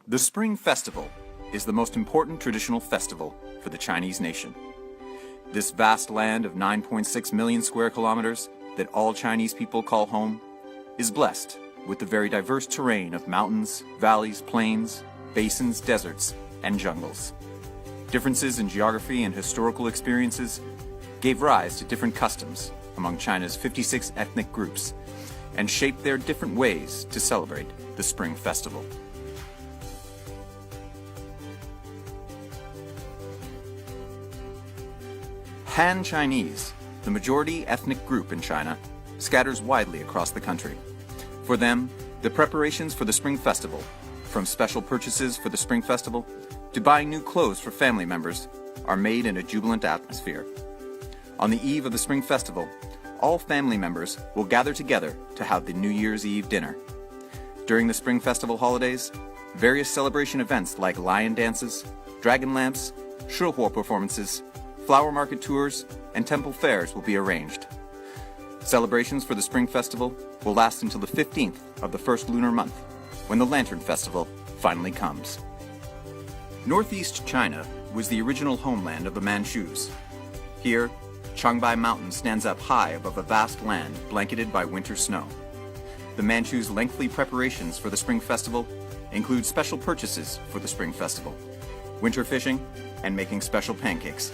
The Spring Festival is the most important traditional festival for the Chinese nation. This vast land of 9.6 million square kilometers that all Chinese people call home is blessed with the very diverse terrain of mountains, valleys, plains, basins, deserts, and jungles. Differences in geography and historical experiences gave rise to different customs among China's 56 ethnic groups and shaped their different ways to celebrate the Spring Festival. Han Chinese, the majority ethnic group in China, scatters widely across the country. For them, the preparations for the Spring Festival, from special purchases for the Spring Festival to buying new clothes for family members, are made in a jubilant atmosphere. On the eve of the Spring Festival, all family members will gather together to have the New Year's Eve dinner. During the Spring Festival holidays, various celebration events like lion dances, dragon lamps, Shihuo performances, flower market tours, and temple fairs will be arranged. Celebrations for the Spring Festival will last until the 15th of the first lunar month, when the Lantern Festival finally comes. Northeast China was the original homeland of the Manchus. Here, Changbai Mountain stands up high above a vast land blanketed by winter snow. The Manchus' lengthy preparations for the Spring Festival include special purchases for the Spring Festival, winter fishing, and making special pancakes.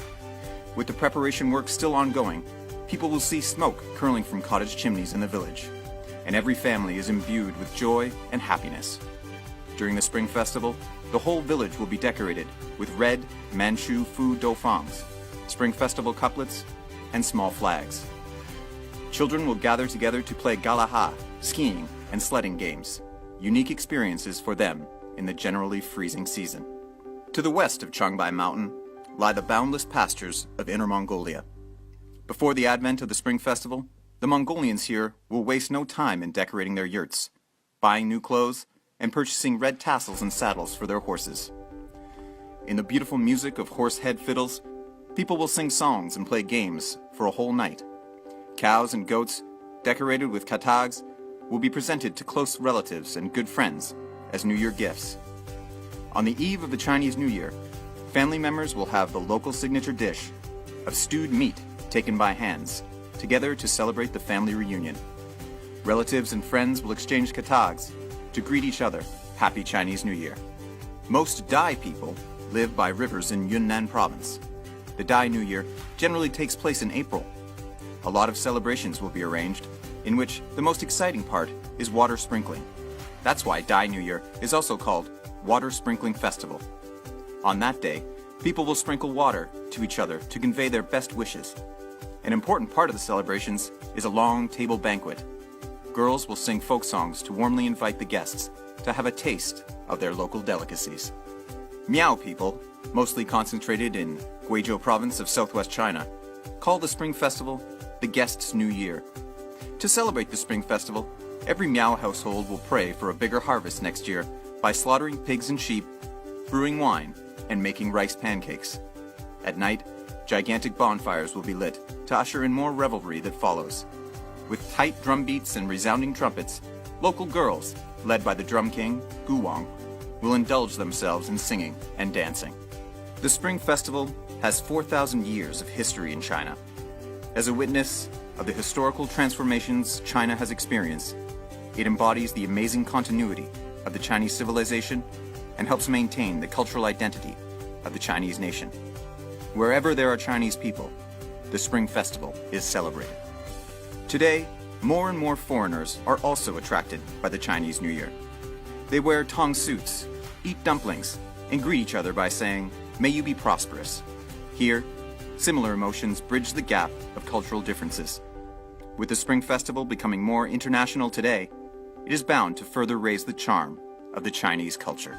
With the preparation work still ongoing, people will see smoke curling from cottage chimneys in the village, and every family is imbued with joy and happiness. During the Spring Festival, the whole village will be decorated with red Manchu food doufangs, Spring Festival couplets, and small flags. Children will gather together to play galaha, skiing, and sledding games, unique experiences for them in the generally freezing season. To the west of Changbai Mountain lie the boundless pastures of Inner Mongolia. Before the advent of the Spring Festival, the Mongolians here will waste no time in decorating their yurts, buying new clothes, and purchasing red tassels and saddles for their horses. In the beautiful music of horse head fiddles, people will sing songs and play games for a whole night. Cows and goats, decorated with katags, will be presented to close relatives and good friends as New Year gifts. On the eve of the Chinese New Year, family members will have the local signature dish of stewed meat taken by hands, together to celebrate the family reunion. Relatives and friends will exchange katags to greet each other Happy Chinese New Year. Most Dai people live by rivers in Yunnan province. The Dai New Year generally takes place in April. A lot of celebrations will be arranged, in which the most exciting part is water sprinkling. That's why Dai New Year is also called Water Sprinkling Festival. On that day, people will sprinkle water to each other to convey their best wishes. An important part of the celebrations is a long table banquet. Girls will sing folk songs to warmly invite the guests to have a taste of their local delicacies. Miao people, mostly concentrated in Guizhou province of southwest China, call the Spring Festival the Guest's New Year. To celebrate the Spring Festival, every Miao household will pray for a bigger harvest next year by slaughtering pigs and sheep, brewing wine, and making rice pancakes. At night, gigantic bonfires will be lit to usher in more revelry that follows. With tight drum beats and resounding trumpets, local girls, led by the drum king, Gu Wang, will indulge themselves in singing and dancing. The Spring Festival has 4,000 years of history in China. As a witness of the historical transformations China has experienced, it embodies the amazing continuity of the Chinese civilization and helps maintain the cultural identity of the Chinese nation. Wherever there are Chinese people, the Spring Festival is celebrated. Today, more and more foreigners are also attracted by the Chinese New Year. They wear tong suits, eat dumplings, and greet each other by saying, "May you be prosperous." Here, similar emotions bridge the gap of cultural differences. With the Spring Festival becoming more international today, it is bound to further raise the charm of the Chinese culture.